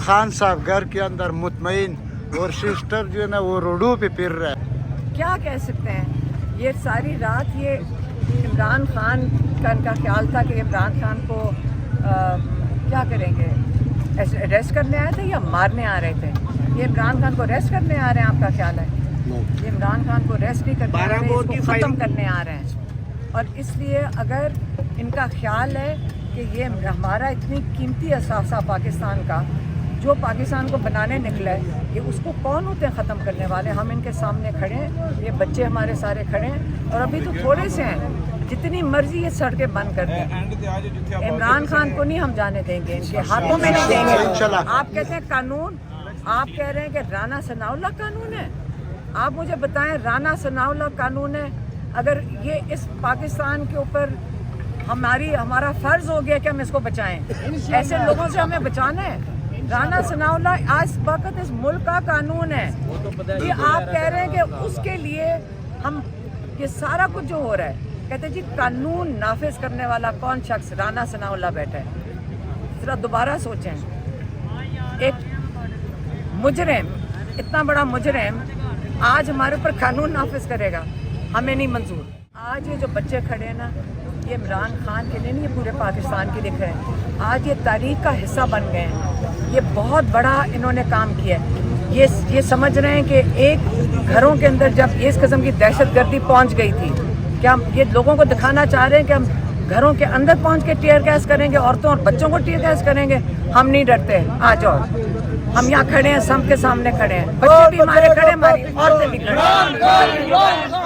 खान साहब घर के अंदर मुतमईन और सिस्टर जो है ना वो रोडों पे फिर रहा है। क्या कह सकते हैं, ये सारी रात ये इमरान खान का इनका ख्याल था कि इमरान खान को क्या करेंगे, अरेस्ट करने आए थे या मारने आ रहे थे। ये इमरान खान को अरेस्ट करने आ रहे हैं, आपका ख्याल है? ये इमरान खान को अरेस्ट नहीं करने आ रहे हैं, इसको ख़त्म करने आ रहे हैं। और इसलिए अगर इनका ख्याल है कि ये हमारा इतनी कीमती असासा पाकिस्तान का, जो पाकिस्तान को बनाने निकला है, ये उसको कौन होते हैं ख़त्म करने वाले? हम इनके सामने खड़े हैं, ये बच्चे हमारे सारे खड़े हैं और अभी तो थोड़े से हैं, जितनी मर्जी ये सड़कें बंद कर दें। इमरान खान को नहीं हम जाने देंगे, इनके हाथों में नहीं देंगे। आप कहते हैं कानून, आप कह रहे हैं कि राना सनाउल्लाह कानून है। आप मुझे बताएं, राना सनाउल्लाह कानून है? अगर ये इस पाकिस्तान के ऊपर हमारा फ़र्ज़ हो गया कि हम इसको बचाएं, ऐसे लोगों से हमें बचाना है। राना सनाउल्लाह आज वक्त इस मुल्क का कानून है। ये आप कह रहे हैं कि उसके लिए हम ये सारा कुछ जो हो रहा है, कहते जी कानून नाफिज करने वाला कौन शख्स? राना सनाउल्लाह बैठा है। ज़रा दोबारा सोचें, एक मुजरिम, इतना बड़ा मुजरिम आज हमारे ऊपर कानून नाफिज करेगा, हमें नहीं मंजूर। आज ये जो बच्चे खड़े हैं ना, ये इमरान खान के लिए नहीं, ये पूरे पाकिस्तान के लिए खड़े हैं। आज ये तारीख का हिस्सा बन गए हैं। ये बहुत बड़ा इन्होंने काम किया है। ये समझ रहे हैं कि एक घरों के अंदर जब इस किस्म की दहशतगर्दी पहुंच गई थी, क्या हम ये लोगों को दिखाना चाह रहे हैं कि हम घरों के अंदर पहुंच के टीयर गैस करेंगे, औरतों और बच्चों को टीयर गैस करेंगे? हम नहीं डरते। आ जाओ, हम यहाँ खड़े हैं, सबके सामने खड़े हैं, बच्चे भी हमारे खड़े, हमारी औरतें भी खड़े हैं।